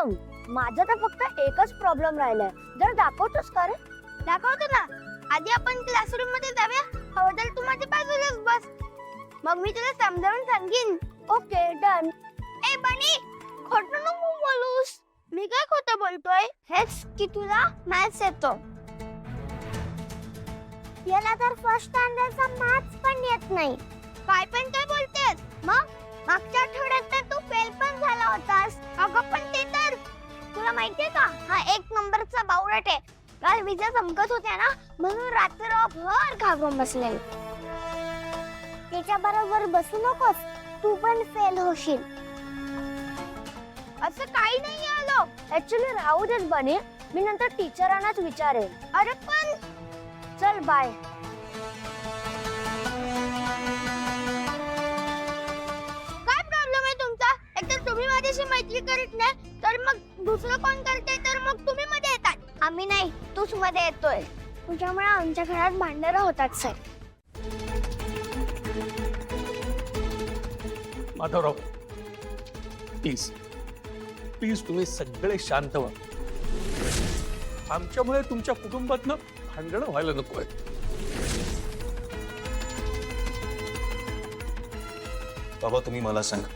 मग माझा तर फक्त एकच प्रॉब्लेम राहिलाय. जर दाखवतोस का रे? दाखवतो ना. आधी आपण क्लासरूम मध्ये जाऊया. हवं तर तू माझ्या बाजूलाच बस. मग मी तुला समजावून सांगेन. Okay done. ए बनी, खोटं नको बोलूस. मी काय खोटं बोलतोय? हेच की तुला मॅथ्स येतो. याला तर फर्स्ट स्टँडर्डचा मॅथ्स पण येत नाही. काय बोलतेस? मग मागच्या आठवड्यात तर तू फेल पण झाला होतास. अगं पण ते तर तुला माहितीये का, हा एक नंबरचा बावळट आहे. काल विजा चमकत होत्या ना, म्हणून रात्रभर घाबरून बसलेली. त्याच्या बरोबर बसू नकोस, तू पण फेल होशील. असं काही नाही आलो. ऍक्च्युली राहू देच बने, मी नंतर टीचरांनाच विचारेन. अरे पण चल बाय. काय प्रॉब्लेम आहे तुमचा? एकतर तुम्ही माझ्याशी मैत्री करीत नाही, तर मग दुसरं कोण करते, तर मग तुम्ही मध्ये येतात. आम्ही नाही, तूच मध्ये येतोय. तुझ्यामुळे आमच्या घरात भांडणं होतात साहेब. माधवराव, प्लीज प्लीज तुम्ही सगळे शांत व्हा. आमच्यामुळे तुमच्या कुटुंबातनं भांडणं व्हायला नकोय. बाबा तुम्ही मला सांगा,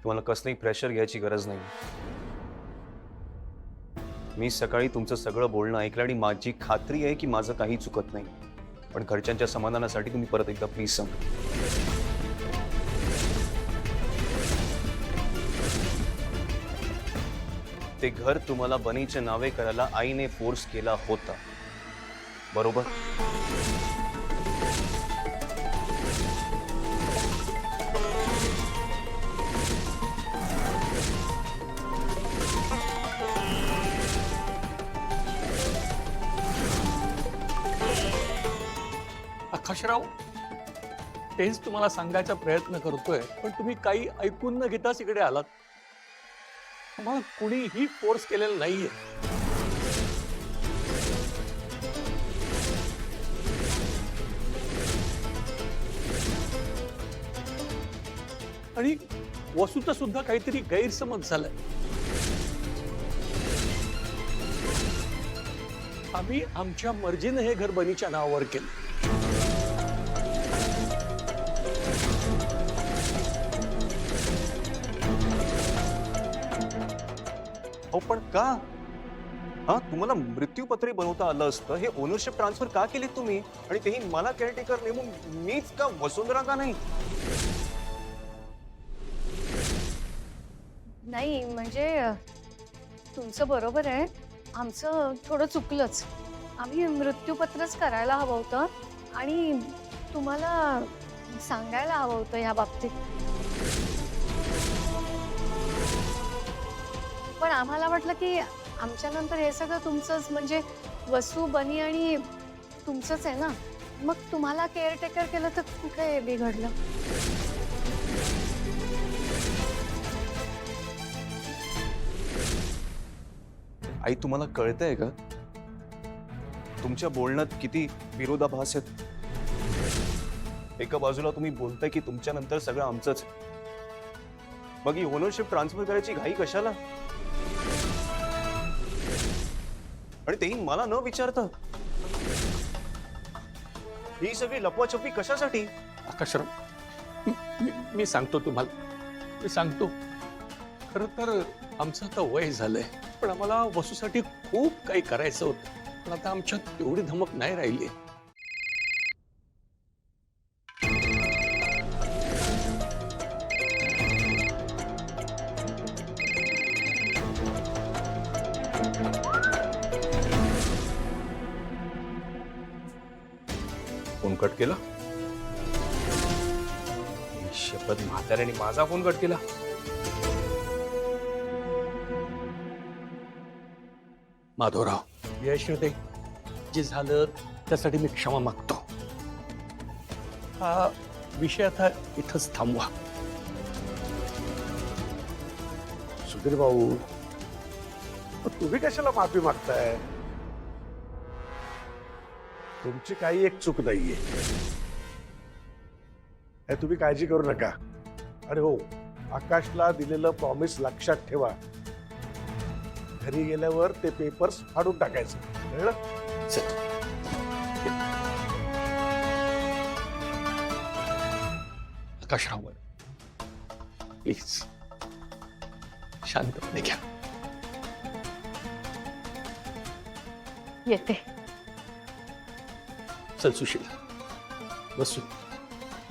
तुम्हाला कसलंही प्रेशर घ्यायची गरज नाही. मी सकाळी तुमचं सगळं बोलणं ऐकलं आणि माझी खात्री आहे की माझं काही चुकत नाही. पण घरच्यांच्या समाधानासाठी तुम्ही परत एकदा प्लीज सांगा. ते घर तुम्हाला बनीच्या नावे करायला आईने फोर्स केला होता, बरोबर? आकाशराव, तेच तुम्हाला सांगायचा प्रयत्न करतोय, पण तुम्ही काही ऐकून न घेताच इकडे आलात. आम्हाला कुणीही फोर्स केलेला नाहीये. आणि वसूचा सुद्धा काहीतरी गैरसमज झालाय. आम्ही आमच्या मर्जीने हे घर बनीच्या नावावर केलं. हो पण का? हा, तुम्हाला मृत्यूपत्री बनवता आलं असतं. हे ओनरशिप ट्रान्सफर का केली तुम्ही? आणि तेही मला केअरटेकर नेमून, मीच का, वसुंधरा का नाही? नाही म्हणजे तुमचं बरोबर आहे. आमचं थोडं चुकलंच. आम्ही मृत्यूपत्रच करायला हवं होतं आणि तुम्हाला सांगायला हवं होतं या बाबतीत. पण आम्हाला वाटलं की आमच्या नंतर हे सगळं तुमचंच, म्हणजे वसू, बनी आणि तुमचंच आहे ना. मग तुम्हाला केअरटेकर केलं तर कुठे बिघडलं? आई तुम्हाला कळतंय का तुमच्या बोलण्यात किती विरोधाभास आहेत? एका बाजूला तुम्ही बोलताय की तुमच्या नंतर सगळं आमचंच, मग ही ओनरशिप ट्रान्सफर करायची घाई कशाला? आणि तेही मला न विचारता. ही सगळी लपवाछपवी कशासाठी? आकाशराव, मी सांगतो तुम्हाला, मी सांगतो. खरं तर आमचं आता वय झालंय, पण आम्हाला वसूसाठी खूप काही करायचं होतं. पण आता आमच्यात तेवढी धमक नाही राहिली. फोन कट केला. शपथ, म्हाताऱ्याने माझा फोन कट केला. माधवराव, यश दे, जे झालं त्यासाठी मी क्षमा मागतो. हा विषय आता इथंच थांबवा. सुधीर भाऊ, तुम्ही कशाला माफी मागताय? तुमची काही एक चूक नाहीये, तुम्ही काळजी करू नका. आणि हो, आकाशला दिलेलं प्रॉमिस लक्षात ठेवा. घरी गेल्यावर ते पेपर्स फाडून टाकायचं, कळलं? आकाशराव, प्लीज शांतपणे घ्या. येते चल सुशीला, बसू.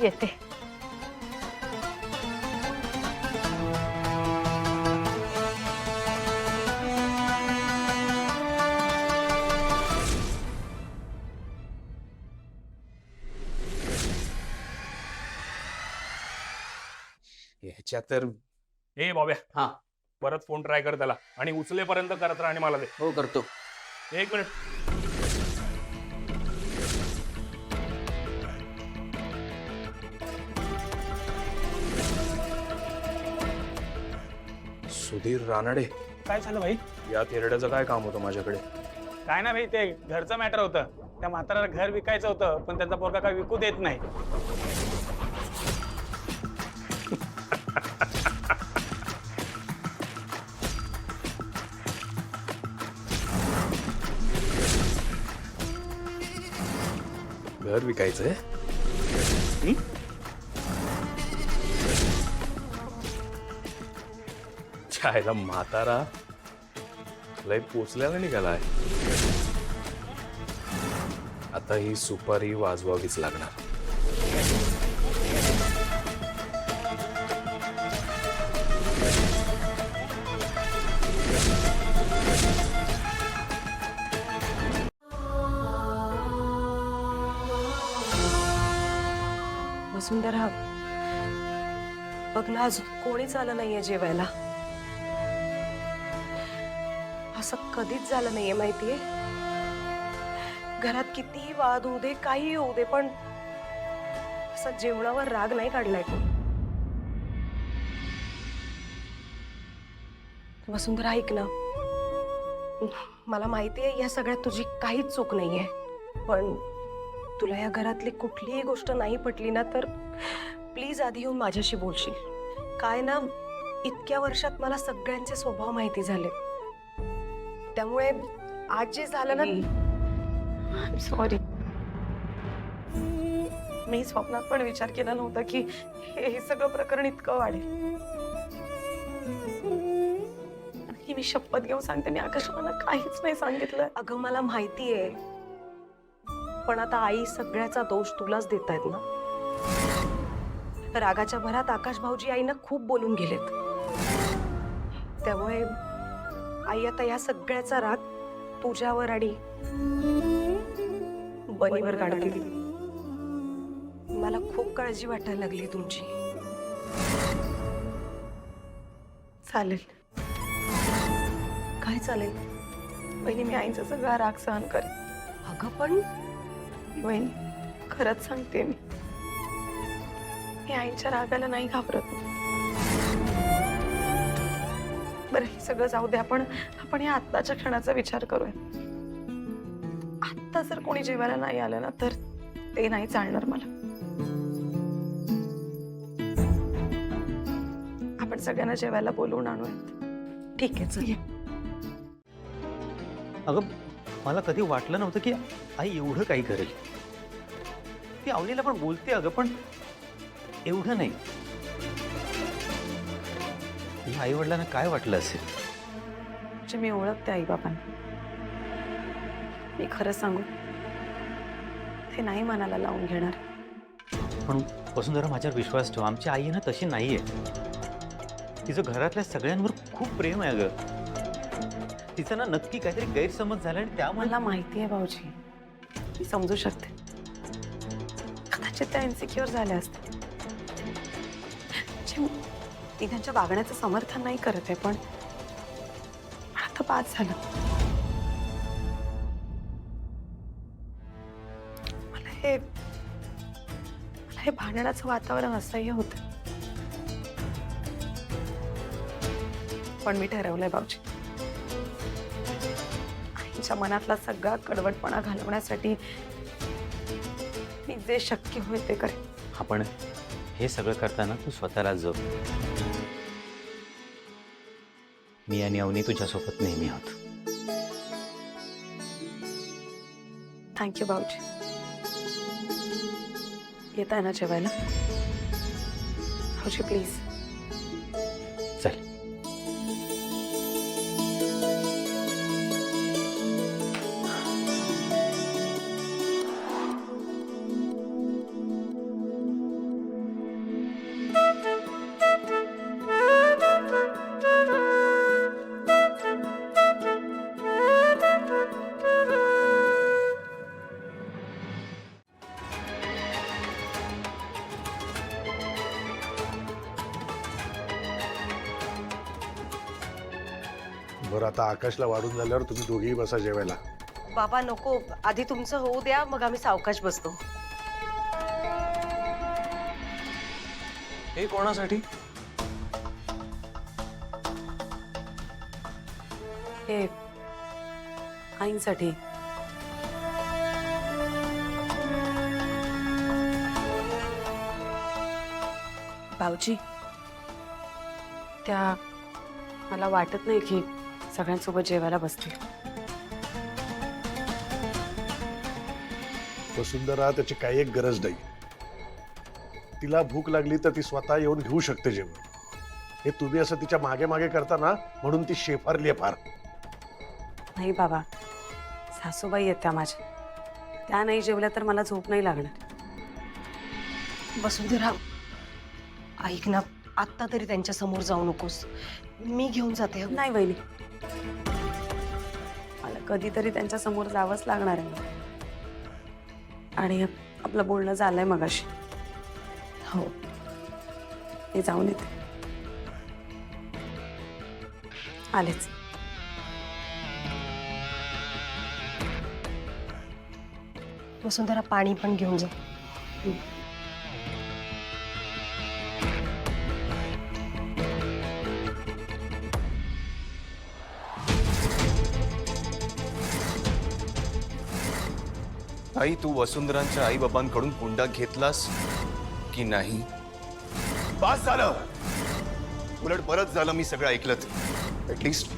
येते. ह्याच्या तर ए बॉब्या, हा. परत फोन ट्राय कर त्याला आणि उचलेपर्यंत करत राहा आणि मला दे. हो, करतो. 1 मिनिट. सुधीर रानडे, काय झालं भाई? या तेरड्याचं काय काम होतं माझ्याकडे? काय ना भाई, ते घरचं मॅटर होतं. त्या म्हाताऱ्याला घर विकायचं होतं, पण त्यांचा पोरगा काय विकू देत नाही. घर विकायचंय? छायला म्हातारा लय पोचल्याला निघालाय. आता ही सुपारी वाजवावीच लागणार. वसुंधरा, बघ ना, अजून कोणीच आलं नाहीये जेवायला. असं कधीच झालं नाहीये माहितीये. घरात कितीही वाद होऊ दे, काही होऊ दे, पण असा जेवणावर राग नाही काढलाय कोण. वसुंधरा, ऐक ना, मला माहितीये या सगळ्यात तुझी काहीच चूक नाहीये, पण तुला या घरातली कुठलीही गोष्ट नाही पटली ना, तर प्लीज आधी येऊन माझ्याशी बोलशील. काय ना, इतक्या वर्षात मला सगळ्यांचे स्वभाव माहिती झाले, त्यामुळे आज जे झालं ना, सॉरी. मी स्वप्नात पण विचार केला नव्हता की हे सगळं प्रकरण इतकं वाढेल. आणि मी शपथ घेऊन सांगते, मी आकाशाला काहीच नाही सांगितलं. अगं, मला माहितीये, पण आता आई सगळ्याचा दोष तुलाच देतायत ना. रागाच्या भरात आकाश भाऊजी आईना खूप बोलून गेलेत, त्यामुळे आई आता या सगळ्याचा राग तुझ्यावर आणि बनीवर काढते. मला खूप काळजी वाटायला लागली तुमची. चालेल. काय चालेल? बहिणी, मी आईचा सगळा राग सहन करेन. अगं पण बहिणी, खरंच सांगते, मी आईच्या रागाला नाही घाबरत. बरं, हे सगळं जाऊ दे, आपण या आत्ताच्या क्षणाचा विचार करूया. आत्ता जर कोणी जेवायला नाही आलं ना, तर ते नाही चालणार मला. आपण सगळ्यांना जेवायला बोलवून आणूयात. ठीक आहे, चल. अगं, मला कधी वाटलं नव्हतं की आई एवढं काही करेल. ती आवलीला पण बोलते अगं, पण एवढं नाही. आई वडिलांना काय वाटलं असेल? म्हणजे मी ओळखते आई बाबांना. मी खरं सांगू, ते नाही मनाला लावून घेणार. पण वसुंधरा, माझ्यावर विश्वास ठेव, आमची आई ना तशी नाहीये. तिचं घरातल्या सगळ्यांवर खूप प्रेम आहे अगं. तिचं ना नक्की काहीतरी गैरसमज झाला आणि त्यामुळे. मला माहिती आहे भाऊजी, मी समजू शकते. कदाचित त्या इन्सिक्युअर झाल्या असतात. मी त्यांच्या वागण्याचं समर्थन नाही करत आहे, पण आता बाद झालं. मला हे भांडणाचं वातावरण असह्य होतं. पण मी ठरवलंय भाऊजी, आईच्या मनातला सगळा कडवटपणा घालवण्यासाठी मी जे शक्य होईल ते करेन. आपण हे सगळं करताना तू स्वतःला जप. मी आणि अवनी तुझ्यासोबत नेहमी आहोत. थँक्यू भाऊजी. येत आहे ना जेवायला? भाऊजी प्लीज. चल. बरं, आता आकाशला वाढून झाल्यावर तुम्ही दोघेही बसा जेवायला. बाबा नको, आधी तुमचं होऊ द्या, मग आम्ही सावकाश बसतो. हे कोणासाठी? हे आईंसाठी. भाऊजी, त्या मला वाटत नाही की सगळ्यांसोबत जेवायला बसते. वसुंधरा, त्याची काही एक गरज नाही. तिला भूक लागली तर ती स्वतः येऊन घेऊ शकते जेवण. हे तुम्ही असं तिच्या मागे मागे करता ना, म्हणून ती शेफारली आहे फार. नाही बाबा, सासूबाई आहेत त्या माझ्या. त्या नाही जेवल्या तर मला झोप नाही लागणार. वसुंधरा, ऐक ना, आत्ता तरी त्यांच्या समोर जाऊ नकोस. मी घेऊन जाते. नाही वहिनी, मला कधीतरी त्यांच्या समोर जावंच लागणार आहे. आणि आपलं बोलणं झालंय मगाशी. हो, ते जाऊन येते. आलेच. वसुंधरा, पाणी पण घेऊन जा. आई, तू वसुंधरांच्या आई बाबांकडून हुंडा घेतलास की नाही? बास झालं. उलट बरंच झालं मी सगळं ऐकलं. ऍटलीस्ट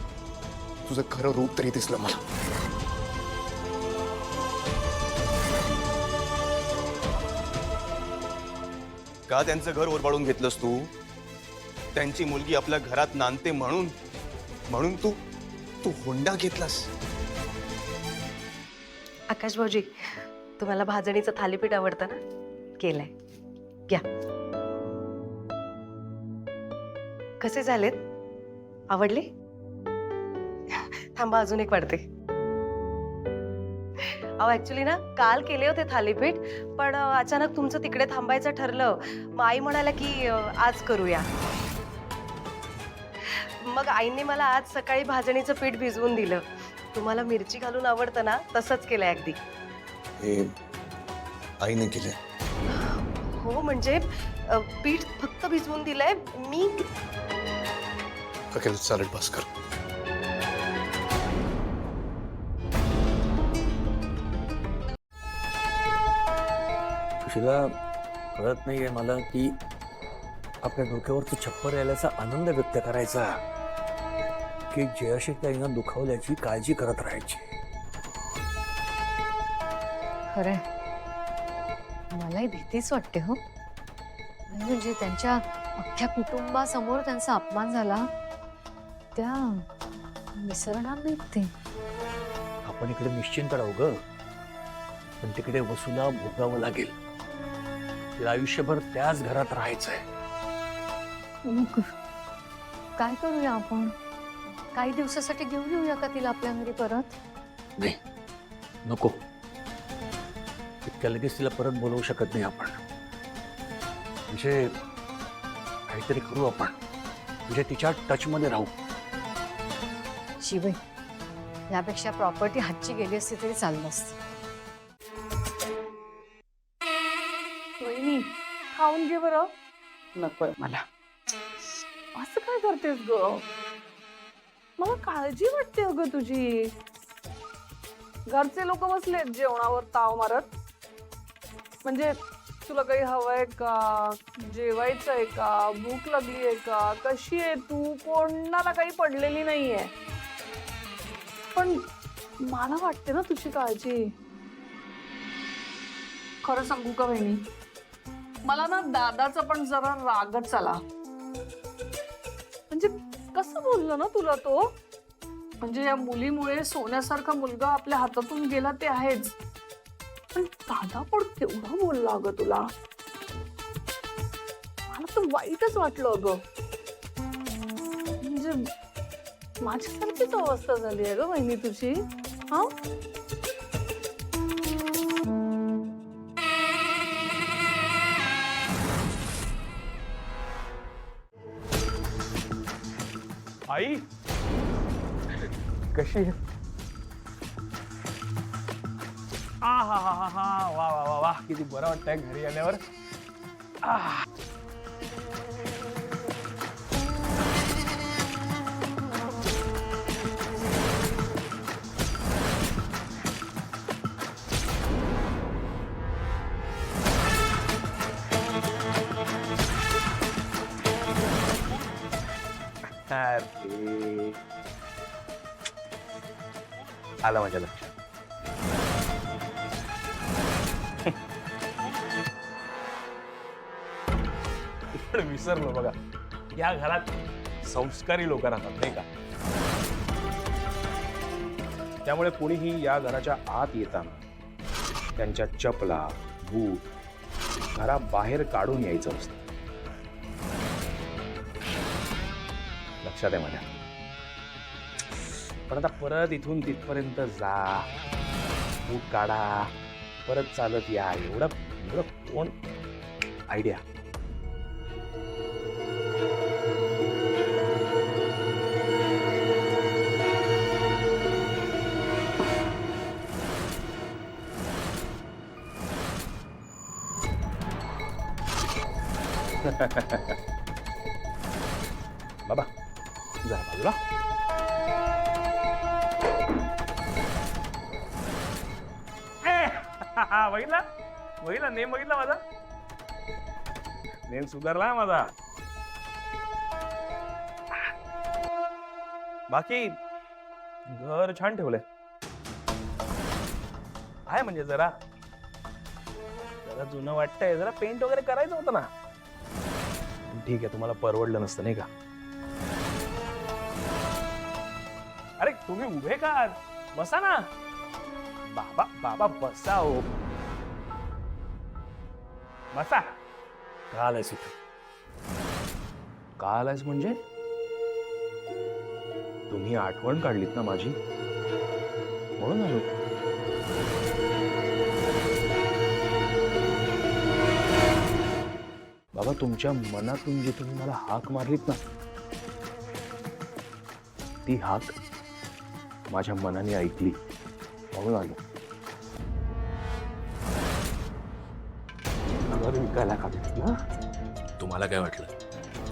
तुझं खरं रूप तरी दिसलं मला. का त्यांचं घर ओरबाडून घेतलंस तू? त्यांची मुलगी आपल्या घरात नांदते म्हणून म्हणून तू तू हुंडा घेतलास? आकाश भाऊजी, तुम्हाला भाजणीचं थालीपीठ आवडतं ना? केलंय, घ्या. कसे झालेत? आवडले? थांबा, अजून एक वाढते. अहो ऍक्च्युली ना काल केले होते थालीपीठ, पण अचानक तुमचं तिकडे थांबायचं ठरलं. मग आई म्हणाला की आज करूया. मग आईने मला आज सकाळी भाजणीचं पीठ भिजवून दिलं. तुम्हाला मिरची घालून आवडतं ना, तसंच केलंय अगदी. हे आईने केलंय? हो, म्हणजे पीठ फक्त भिजवून दिलंय मी. ओके, चालेल, बस कर. सुशीला, कळत नाहीये मला की आपल्या डोक्यावरचं छप्पर यायल्याचा आनंद व्यक्त करायचा की जयाशी ताईंना दुखावल्याची काळजी करत राहायची. खरंय, मलाही भीतीच वाटते हो. म्हणजे त्यांच्या अख्ख्या कुटुंबासमोर त्यांचा अपमान झाला, त्या विसरणार नाहीत ते. आपण इकडे निश्चिंत राहू ग, पण तिकडे वसूला भोगावं लागेल. तिला आयुष्यभर त्याच घरात राहायचंय. मग काय करूया आपण? काही दिवसासाठी घेऊन येऊया का तिला आपल्या घरी परत? नाही, नको. इतक्या लगेच तिला परत बोलवू शकत नाही आपण. म्हणजे काहीतरी करू आपण, म्हणजे तिच्या टचमध्ये राहू. शिवाय यापेक्षा प्रॉपर्टी हातची गेली असती तरी चाललं असतं. वहिनी, खाऊन घे बरं. नकोय मला. असं काय करतेस ग? मला काळजी वाटते अगं तुझी. घरचे लोक बसलेत जेवणावर ताव मारत. म्हणजे तुला काही हवंय का? जेवायचंय का? भूक लागलीये का? कशी आहे तू? कोणाला काही पडलेली नाहीये, पण मला वाटते ना तुझी काळजी. खरं सांगू का बहिणी, मला ना दादाचा पण जरा रागच आला. म्हणजे कसं बोललो ना तुला तो, म्हणजे या मुलीमुळे सोन्यासारखा मुलगा आपल्या हातातून गेला ते आहेच, पण दादा पण केवढा बोलला अगं तुला. मला तर वाईटच वाटलं अगं. म्हणजे माझ्यासारखीच अवस्था झाली आहे ग बहिणी तुझी. हा आई कशी आहे? हा हा हा हा हा, वा वा वा वा, किती बरं वाटतंय घरी आल्यावर. आह. अरे, आलं माझ्या लक्षात. पण विसरलो बघा, या घरात संस्कारी लोक राहतात नाही का. त्यामुळे कोणीही या घराच्या आत येताना त्यांच्या चपला बूट घराबाहेर काढून यायचं असतं. लक्षात आहे माझ्या. पण आता परत इथून तिथपर्यंत जा, बूट काढा, परत चालत या, एवढं कोण आयडिया. बाबा जा बाजूला. बघितला बघितला नेम बघितला माझा. नेम सुधारला माझा. बाकी घर छान ठेवलंय. आहे म्हणजे जरा जुनं वाटतंय, जरा पेंट वगैरे करायचं होतं ना. ठीक आहे, तुम्हाला परवडलं नसतं नाही का. अरे तुम्ही उभे का? बसा ना. बाबा बाबा बसा हो, बसा. का आलायस इथं? का आलायस म्हणजे तुम्ही आठवण काढलीत ना माझी, म्हणून आलो. बाबा तुमच्या मनातून जी तुम्ही मला हाक मारलीत ना, ती हाक माझ्या मनाने ऐकली, म्हणून आलो. घर विकायला काढलं ना. तुम्हाला काय वाटलं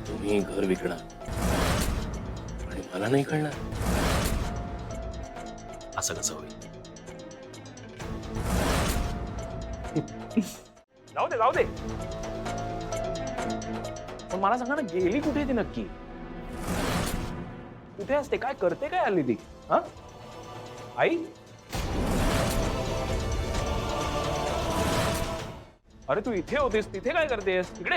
तुम्ही घर विकणार आणि मला नाही कळणार? असं कसं होईल? जाऊ दे जाऊ दे. पण मला सांगा ना, गेली कुठे ती नक्की? कुठे असते? काय करते? काय आली ती? हा आई? अरे तू इथे होतीस, तिथे काय करतेस? इकडे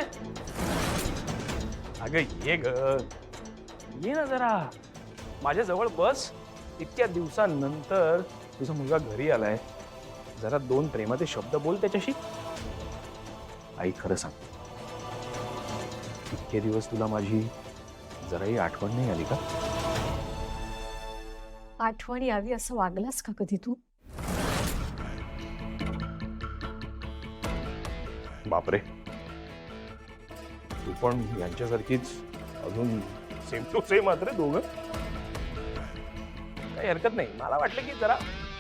अगं ये ग, ये ना जरा माझ्या जवळ बस. इतक्या दिवसानंतर तुझा मुलगा घरी आलाय, जरा दोन प्रेमाचे शब्द बोल त्याच्याशी. आई खरं सांग, इतके दिवस तुला माझी जराही आठवण नाही आली का? आठवण यावी असं वागलास का कधी तू? बापरे, तू पण यांच्यासारखीच अजून सेम टू सेम मात्र दोघं. काही हरकत नाही. मला वाटलं की जरा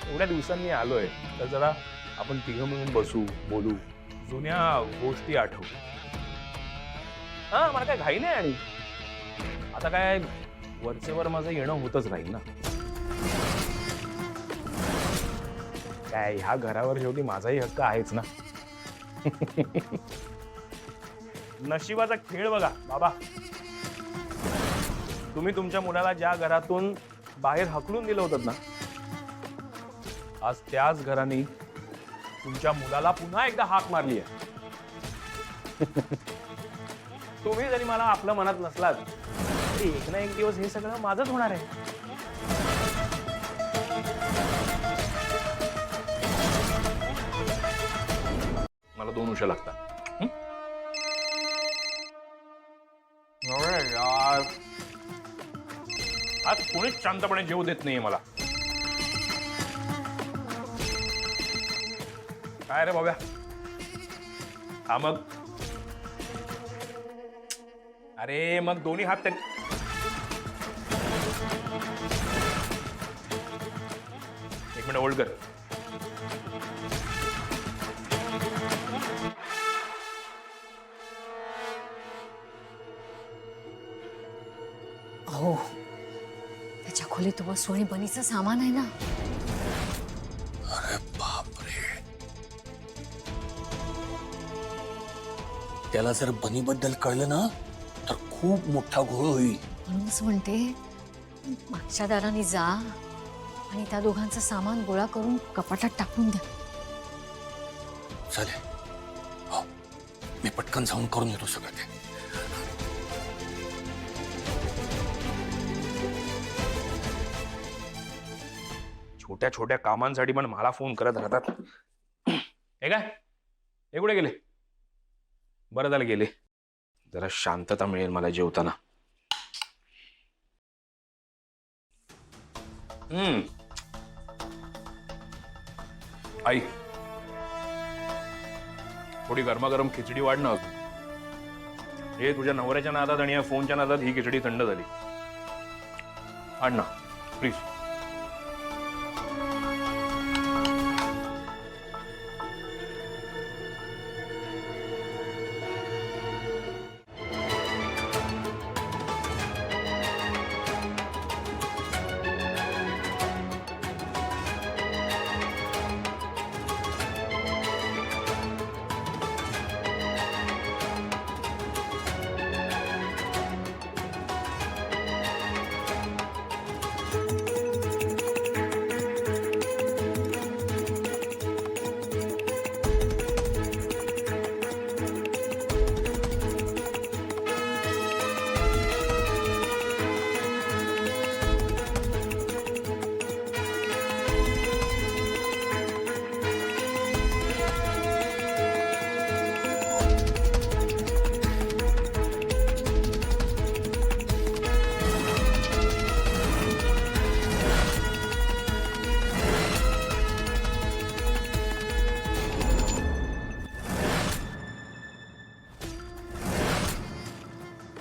एवढ्या दिवसांनी आलोय तर जरा आपण तिघं मिळून बसू, बोलू, जुन्या गोष्टी आठवू. हा मला काय घाई नाही. आणि आता काय वरचेवर माझं येणं होतच राहील ना. काय ह्या घरावर शेवटी माझाही हक्क आहेच ना. नशिबाचा खेळ बघा बाबा. तुम्ही तुमच्या मुलाला ज्या घरातून बाहेर हकलून दिलं होतं ना, आज त्याच घराने तुमच्या मुलाला पुन्हा एकदा हाक मारली आहे. तुम्ही जरी मला आपलं मनात नसलात तरी एक ना एक दिवस हे सगळं माझंच होणार आहे. मला 2 उशा लागतात. अरे यार, आज कोणीच शांतपणे जेवू देत नाहीये मला. काय रे बाब्या? हा मग, अरे मग दोन्ही हात एक मिनिट होल्ड कर. अहो, त्याच्या खोलीत वस्तू आणि बनीचं सामान आहे ना. अरे बापरे, त्याला जर बनीबद्दल कळलं ना तर खूप मोठा घोळ होईल. म्हणूनच म्हणते, मागच्या दाराने जा आणि त्या दोघांचं सामान गोळा करून कपाटात टाकून द्या. चालेल, हो, मी पटकन जाऊन करून येतो सगळं ते. छोट्या छोट्या कामांसाठी पण मला फोन करत राहतात. हे काय, हे कुठे गेले? बरं झालं गेले, जरा शांतता मिळेल मला जेवताना. आई, थोडी गरमागरम खिचडी वाढ ना अजून. हे तुझ्या नवऱ्याच्या नादात आणि या फोनच्या नादात ही खिचडी थंड झाली. आण ना प्लीज.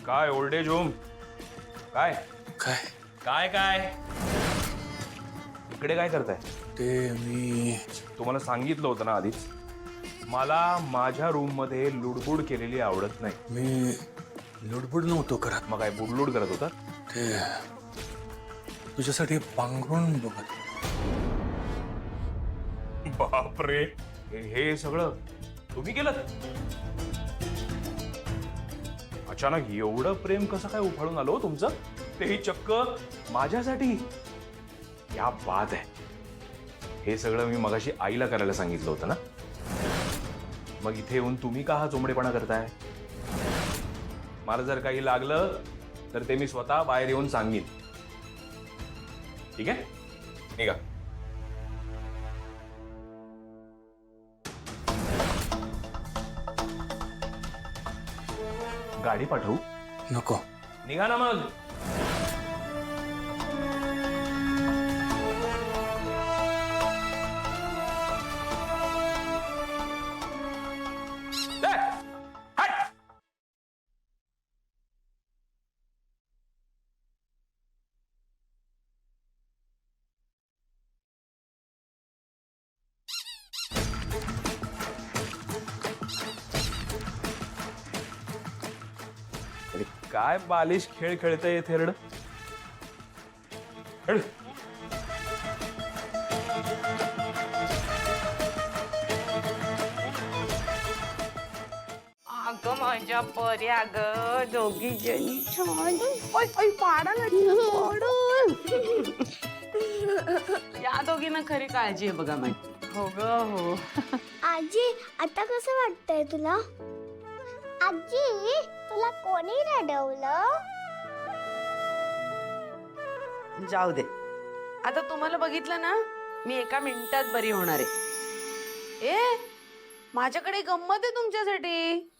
काय ओल्ड एज होम? काय काय काय काय इकडे काय करताय? ते मी तुम्हाला सांगितलं होतं ना आधीच, मला माझ्या रूम मध्ये लुडबुड केलेली आवडत नाही. मी लुडबुड नव्हतो करत. मग काय बुडलुड करत होता? ते तुझ्यासाठी पांघरून बघत. बापरे, हे सगळं तुम्ही केलं? अचानक एवढं प्रेम कसं काय उफाळून आलो तुमचं? तेही चक्क माझ्यासाठी. क्या बात आहे. हे सगळं मी मगाशी आईला करायला सांगितलं होतं ना. मग इथे येऊन तुम्ही का हा चोंबडेपणा करताय? मला जर काही लागलं तर ते मी स्वतः बाहेर येऊन सांगेन. ठीक आहे, निघा. गाडी पाठवू? नको. निघा ना मग. काय बालिश खेळ खेळतंय थेरड. अगं माझ्या पर्या ग दोघी जणी छान पाडा या दोघींना खरी काळजी आहे बघा माझी. हो ग हो. आजी आता कसं वाटतंय तुला? आजी तुला कोणी रडवलं? जाऊ दे आता तुम्हाला बघितलं ना मी एका मिनिटात बरी होणार आहे. ए माझ्याकडे गंमत आहे तुमच्यासाठी.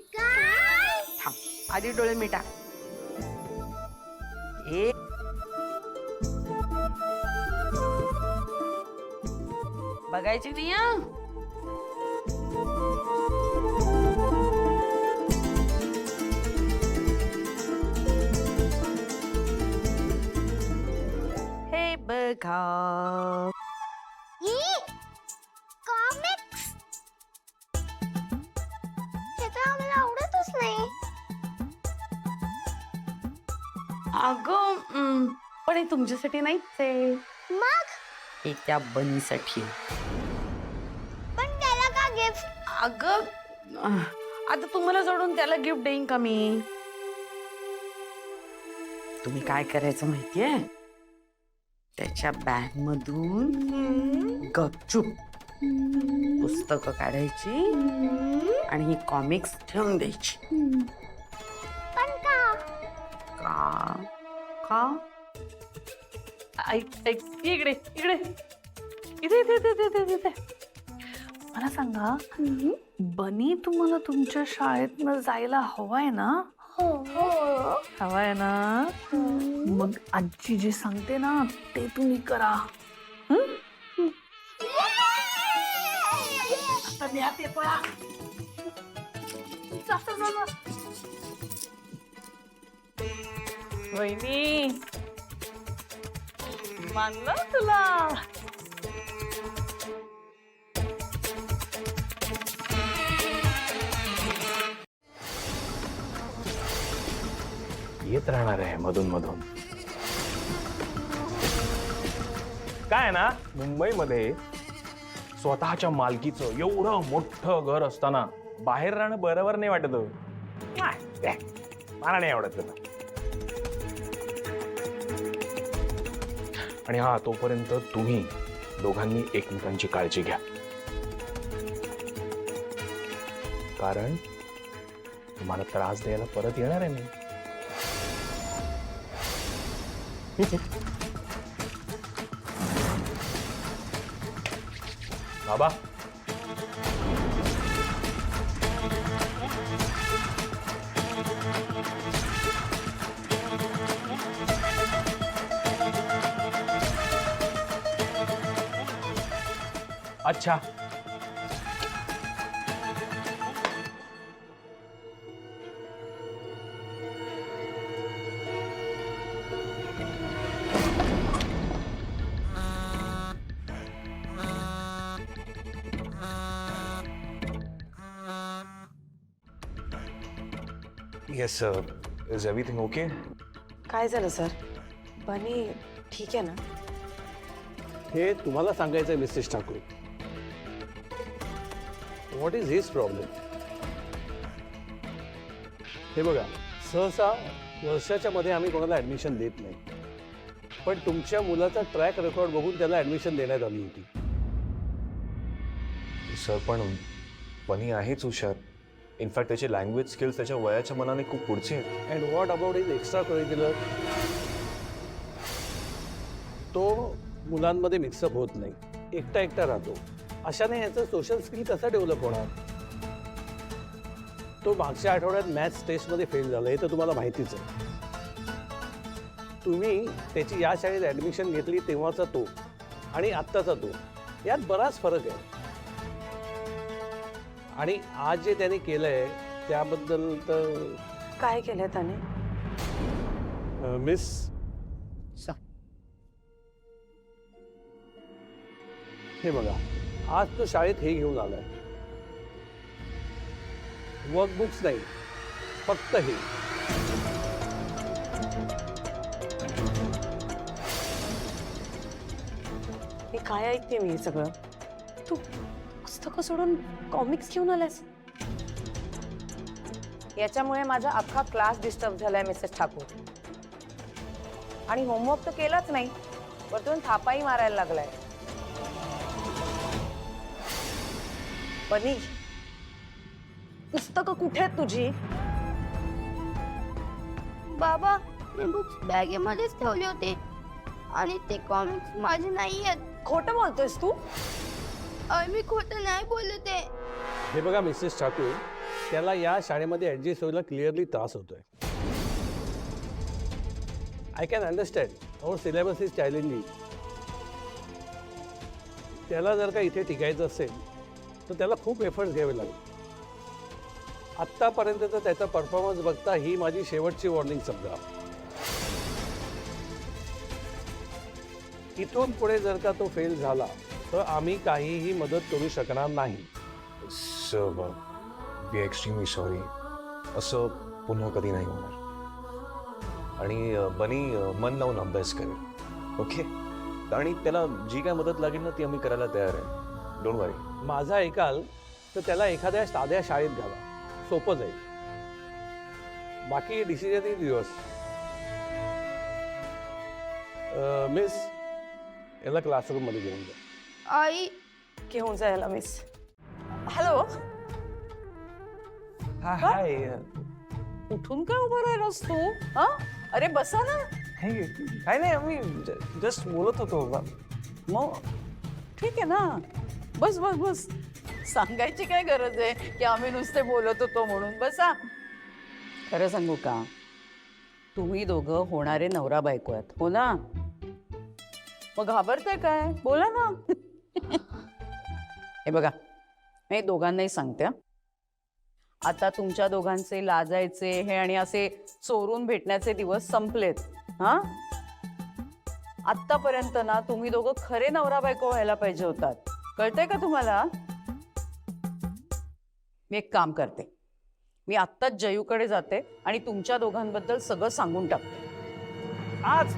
थांब आधी डोळे मिटा. ए बघायची नाही हा. हे बघा कॉमिक्स हे तर आम्हाला आवडतच नाही. अगं पण हे तुमच्यासाठी नाहीच आहे. मग हे त्या बनीसाठी. पण त्याला का गिफ्ट? अगं आता तुम्हाला सोडून त्याला गिफ्ट देईन का मी? तुम्ही काय करायचं माहितीये? त्याच्या बॅग मधून गपचूप पुस्तकं काढायची आणि ही कॉमिक्स ठेवून द्यायची. पण का? का का ऐक ऐक इकडे इकडे इथे इथे इथे इथे इथे मला सांगा बनी तुम्हाला तुमच्या शाळेतनं जायला हवाय ना? हो हो हवाय ना? मग आजी जे सांगते ना ते तुम्ही करा. आता न्या ते पळा. वहिनी मानलं तुला. येत राहणार आहे मधून मधून. काय ना मुंबईमध्ये स्वतःच्या मालकीचं एवढं मोठं घर असताना बाहेर राहणं बरोबर नाही वाटत. मला नाही आवडत तुला. आणि हा तोपर्यंत तुम्ही दोघांनी एकमेकांची काळजी घ्या, कारण तुम्हाला त्रास द्यायला परत येणार आहे मी. बाबा अच्छा yes sir. Is everything okay? काय झालं सर? बनी ठीक आहे ना? हे तुम्हाला सांगायचं आहे Mrs Thakur. What is his problem? हे बघा, सहसा वर्षाच्या मध्ये आम्ही कोणाला ऍडमिशन देत नाही, पण तुमच्या मुलाचा ट्रॅक रेकॉर्ड बघून त्याला ऍडमिशन देण्यात आली होती. सर पण बनी आहेच हुशार. इनफॅक्ट त्याचे लँग्वेज स्किल्स त्याच्या वयाच्या मनाने खूप पुढचे आहेत. And what about is extra curricular? तो मुलांमध्ये मिक्सअप होत नाही, एकटा एकटा राहतो. अशाने ह्याचं सोशल स्किल कसं डेव्हलप होणार? तो मागच्या आठवड्यात मॅथ्स टेस्टमध्ये फेल झाला, हे तर तुम्हाला माहितीच आहे. तुम्ही त्याची या शाळेत ॲडमिशन घेतली तेव्हाचा तो आणि आत्ताचा तो यात बराच फरक आहे. आणि आज जे त्याने केलंय त्याबद्दल तर काय केलंय त्याने? मिस हे बघा, आज तो शाळेत हे घेऊन आलाय, वर्कबुक्स नाही, फक्त हे. हे काय ऐकते मी हे सगळं? तू पुस्तकं सोडून कॉमिक्स घेऊन आलास? याच्यामुळे माझा अख्खा क्लास डिस्टर्ब झालाय मिसेस ठाकूर. आणि होमवर्क तर केलाच नाही, वरतून थापाही मारायला लागलाय. बनी, पुस्तकं कुठे आहेत तुझी? बाबा, मी बुक्स बॅगेमध्येच ठेवले होते आणि ते कॉमिक्स माझे नाही आहेत. खोटं बोलतोयस तू? मी खोटं नाही बोलत आहे. हे बघा मिसेस ठाकूर, त्याला या शाळेमध्ये ऍडजस्ट व्हायला क्लिअरली त्रास होतोय. I can understand, our syllabus is challenging. त्याला जर का इथे टिकायचं असेल तर त्याला खूप एफर्ट्स घ्यावे लागेल. आत्तापर्यंतचा त्याचा परफॉर्मन्स बघता ही माझी शेवटची वॉर्निंग समजा. इथून पुढे जर का तो फेल झाला तर आम्ही काहीही मदत करू शकणार नाही. Sir, we extremely sorry. असं पुन्हा कधी नाही होणार. आणि बनी मन लावून अभ्यास करेल, ओके? आणि त्याला जी काय मदत लागेल ना ती आम्ही करायला तयार आहे. डोंट वरी. माझा ऐकाल तर त्याला एखाद्या साध्या शाळेत घाला, सोपं जाईल. बाकी डिसिजन इज युअर्स. मिस, याला क्लासरूम मध्ये घेऊन जा. आई, घेऊन जायला मिस. हॅलो, हाय. उठून का उभं राहिलास तू? हा, अरे बसा ना. काय नाही, आम्ही जस्ट बोलत होतो. मग ठीक आहे ना, बस बस बस. सांगायची काय गरज आहे की आम्ही नुसते बोलत होतो म्हणून? बसा. खरं सांगू का, तुम्ही दोघं होणारे नवरा बायको आहेत, हो ना? मग घाबरताय काय? बोला ना. हे बघा, मी दोघांनाही सांगते, आता तुमच्या दोघांचे लाजायचे हे आणि असे चोरून भेटण्याचे दिवस संपलेत. हा, आत्तापर्यंत ना तुम्ही दोघं खरे नवरा बायको व्हायला पाहिजे होतात. कळतंय का तुम्हाला? मी एक काम करते, मी आत्ताच जयूकडे जाते आणि तुमच्या दोघांबद्दल सगळं सांगून टाकते. आज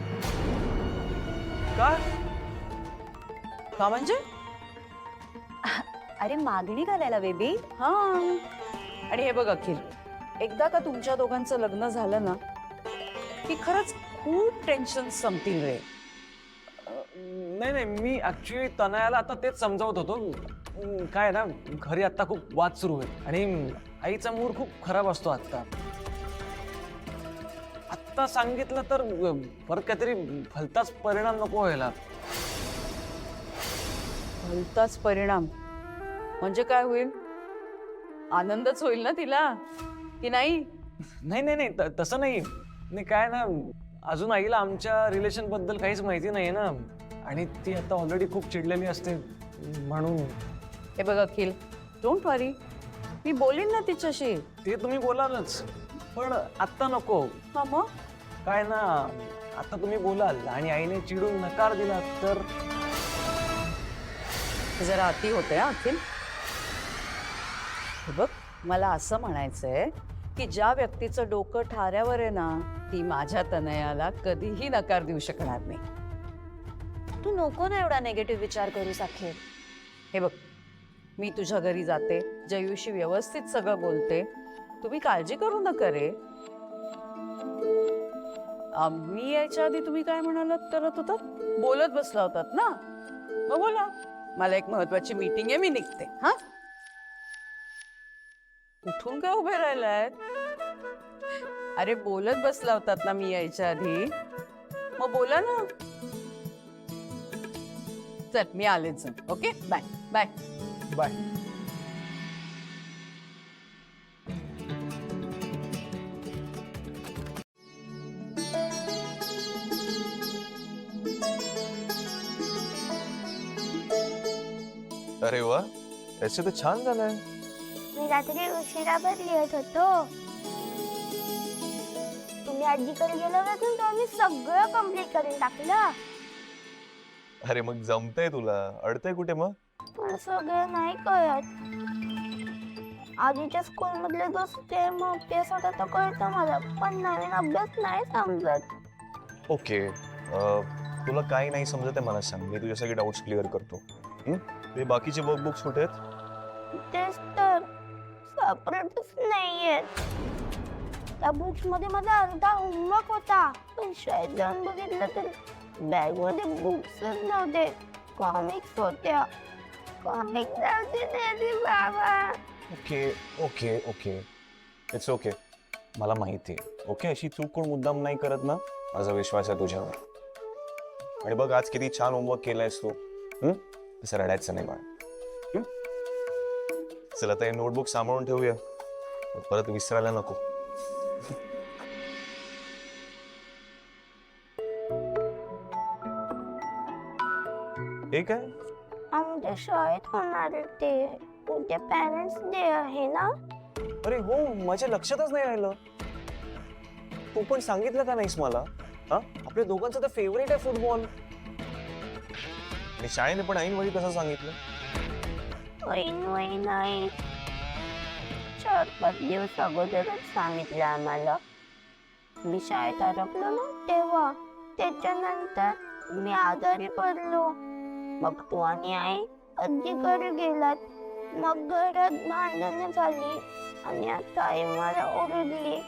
का? का म्हणजे? अरे मागणी घालायला बेबी. हा, आणि हे बघ अखिल, एकदा का तुमच्या दोघांचं लग्न झालं ना की खरंच खूप टेन्शन संपतील रे. नाही नाही, मी ऍक्च्युली तनयाला आता तेच समजावत होतो. काय ना, घरी आता खूप वाद सुरू आहे आणि आईचा मूड खूप खराब असतो. आत्ता सांगितलं तर परत काहीतरी भलताच परिणाम नको व्हायला. भलताच परिणाम म्हणजे काय होईल? आनंदच होईल ना तिला, की नाही? नाही नाही नाही, तसं नाही. काय ना, अजून आईला आमच्या रिलेशन बद्दल काहीच माहिती नाही ना, आणि ती आता ऑलरेडी खूप चिडलेली असते म्हणून. हे बघ अखिल, डोंट वरी, मी बोलीन ना तिच्याशी. ते तुम्ही बोलालच, पण आत्ता नको. हा, मग काय ना, आता तुम्ही बोलाल आणि आईने चिडून नकार दिला तर जरा अति होते हा अखिल. हे बघ, मला असं म्हणायचंय की ज्या व्यक्तीचं डोकं ठाऱ्यावर आहे ना, ती माझ्या तनयाला कधीही नकार देऊ शकणार नाही. तू नको ना एवढा निगेटिव्ह विचार करू साखेर. हे बघ, मी तुझ्या घरी जाते, जयूशी व्यवस्थित सगळं बोलते, तुम्ही काळजी करू नका रे. मी यायच्या आधी तुम्ही काय म्हणालात करत होतात? बोलत बसला होतात ना, मग बोला. मला एक महत्वाची मीटिंग आहे, मी निघते. हा, उठून काय उभे राहिलायत? अरे बोलत बसला होतात ना मी यायच्या आधी, मग बोला ना. चल, मी आलेच. Okay, bye bye bye. अरे वा, ऐसे तर छान झालंय. मी रात्री उशिराभर लिहित होतो. तुम्ही आजीकडे गेलो ना, तर मी सगळं कम्प्लीट करून टाकलं. अरे मग जमतंय तुला, अडतंय कुठे मग? मला सगळं नाही कळत. आधीच्या स्कूल मधले दोस्ते मग अभ्यास होता तर कळतं मला, पण नवीन अभ्यास नाही समजत. ओके, तुला काही नाही समजत आहे मला सांग, मी तुझे सगळे डाऊट्स क्लिअर करतो. ते बाकीचे वर्कबुक्स कुठे आहेत? तेच तर सापडतच नाहीयेत. त्या बुक्स मध्ये माझा अर्धा होमवर्क होता, पण शाळेत जाऊन बघितलं तर बॅग मध्ये बुक्सच नव्हते, कॉमिक्स होत्या. कॉमिक्स नव्हते बाबा. Okay okay okay, it's okay. मला माहिती आहे. ओके, अशी चूक कोण मुद्दाम नाही करत ना. माझा विश्वास आहे तुझ्यावर. आणि बघ आज किती छान होमवर्क केलायस तू. तसं रडायचं नाही बाळा. चला आता हे नोटबुक सांभाळून ठेवूया, परत विसरायला नको. हे काय? आमच्या शाळेत होणार ते उद्या पॅरेंट्स डे आहे ना. अरे हो, माझ्या लक्षातच नाही राहिलं. तू पण सांगितलं का नाहीस मला? हा, आपल्या दोघांचं तर फेवरेट आहे फुटबॉल. आणि शाळेने पण ऐनवेळी कसं सांगितलं? ऐनवेळी नाही, 4-5 दिवस अगोदरच सांगितलं आम्हाला. मी शाळेत अडकलो ना तेव्हा. त्याच्यानंतर मी आजारी पडलो. मग तू आणि आई आजीकडे गेलात. मग घरात भांडणं झाली आणि आता आई मला ओरडली,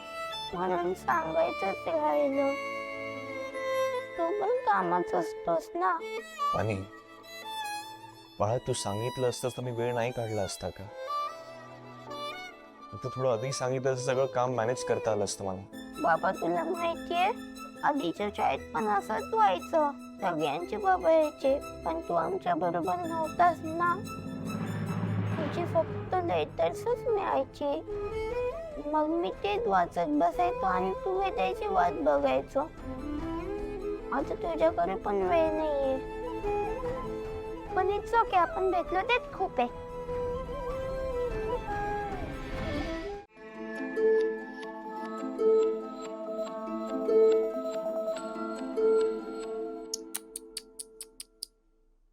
म्हणून सांगायचंच राहिलं. तू पण कामाच असतोस ना. आणि बाळा, तू सांगितलं असतंस तर मी वेळ नाही काढला असता का? तू थोडं आधी सांगितलं असं सगळं काम मॅनेज करता आलं असतं मला. बाबा, तुला माहितीये आधीच्या शाळेत पण असंच व्हायचं. सगळ्यांचे बाबा यायचे, पण तू आमच्या बरोबर नव्हतास ना. तुझी फक्त लेटर्सच मिळायची. मग मी तेच वाचत बसायचो आणि तू भेटायची वाट बघायचो. आता तुझ्याकडे पण वेळ नाहीये, पण इट्स ओके, आपण भेटलो तेच खूप आहे.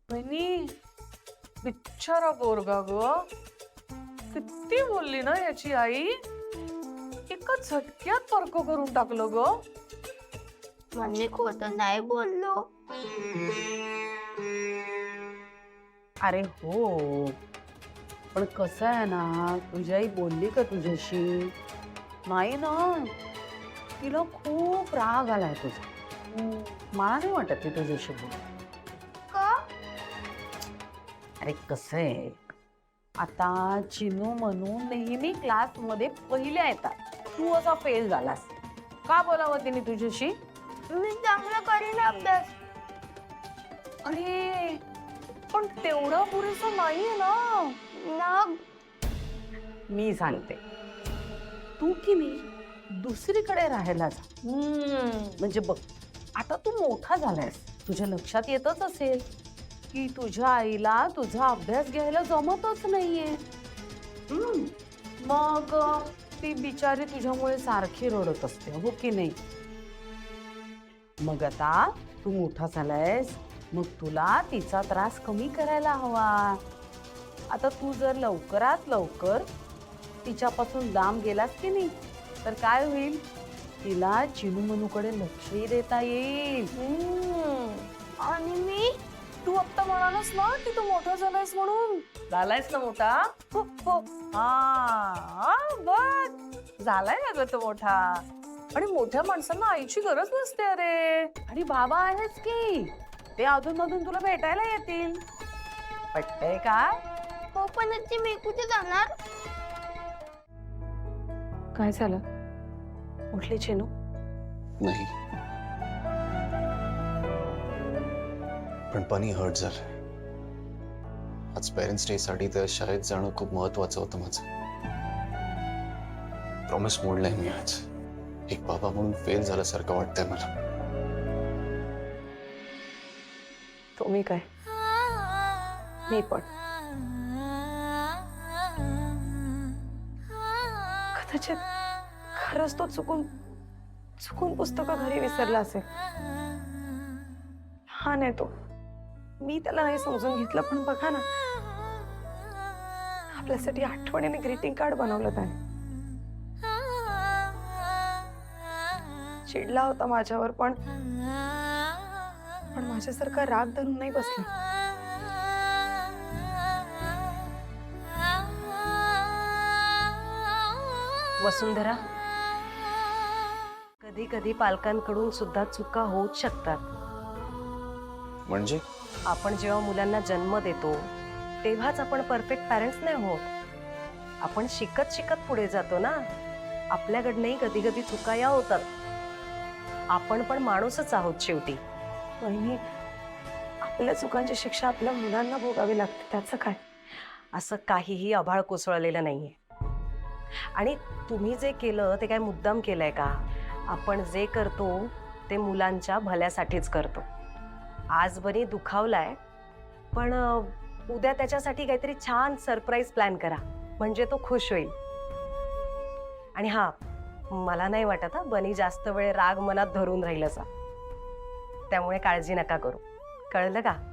बहिणी, बिचारा पोरगा ग, किती बोलली ना याची आई. एका झटक्यात तर्क करून टाकलं ग. म्हणजे खोटं नाही बोललो. अरे हो, पण कसं आहे ना, तुझी आई बोलली का तुझ्याशी? नाही ना, तिला खूप राग आलाय तुझा. मला नाही वाटत ती तुझ्याशी बोल. का? अरे कसं आहे, आता चिनू म्हणून नेहमी क्लासमध्ये पहिल्या येतात, तू असा फेल झालास. का बोलावं तिने तुझ्याशी? मी चांगला करीन अभ्यास. अरे पण तेवढं पुरेसं नाहीये ना. मग मी सांगते, तू की नाही दुसरीकडे राहायला जा. म्हणजे बघ, आता तू मोठा झालायस, तुझ्या लक्षात येतच असेल की तुझ्या आईला तुझा अभ्यास घ्यायला जमतच नाहीये. मग ती बिचारी तुझ्यामुळे सारखी रडत असते, हो की नाही? मग आता तू मोठा झालायस, मग तुला तिचा त्रास कमी करायला हवा. आता तू जर लवकरात लवकर तिच्यापासून लांब गेलास की नाही, तर काय होईल, तिला चिनू मनूकडे लक्षही देता येईल. आणि मी तू आत्ता म्हणालास ना की तू मोठा झालायस म्हणून. झालायस ना मोठा? हो हो. हा बघ, झालाय अगं तो मोठा. आणि मोठ्या माणसांना आईची गरज नसते अरे. आणि बाबा आहेच की, ते अधून मधून तुला भेटायला येतील. पटतंय का? हो, पण आजी मी कुठे जाणार? काय झालं? उठली चिनू? नाही, पण पनी हर्ट झालं. आज पेरेंट्स डे साठी तर शाळेत जाणं खूप महत्वाचं होतं माझं. प्रॉमिस मोडलंय मी आज. एक बाबा म्हणून फेल झाल्यासारखं वाटतंय मला. तुम्ही काय, मी पण. कदाचित खरंच तो चुकून पुस्तकं घरी विसरला असेल. हा नाही, तो मी त्याला नाही समजून घेतलं. पण बघा ना, आपल्यासाठी आठवणीने ग्रीटिंग कार्ड बनवलं त्याने. चिडला होता माझ्यावर, पण माझ्यासारखा राग धरून नाही बसला. वसुंधरा, कधी कधी पालकांकडून सुद्धा चुका होऊच शकतात. म्हणजे आपण जेव्हा मुलांना जन्म देतो तेव्हाच आपण परफेक्ट पॅरेंट्स नाही होत. आपण शिकत शिकत पुढे जातो ना. आपल्याकडनंही कधी कधी चुका या होतात. आपण पण माणूसच आहोत शेवटी. वहिनी, आपल्या चुकांची शिक्षा आपल्या मुलांना भोगावी लागते, त्याचं काय? असं काहीही आभाळ कोसळलेलं नाहीये. आणि तुम्ही जे केलं ते काय मुद्दाम केलंय का? आपण जे करतो ते मुलांच्या भल्यासाठीच करतो. आज बनी दुखावलाय, पण उद्या त्याच्यासाठी काहीतरी छान सरप्राईज प्लॅन करा, म्हणजे तो खुश होईल. आणि हा, मला नाही वाटत हा बनी जास्त वेळ राग मनात धरून राहील असा. त्यामुळे काळजी नका करू, कळलं का?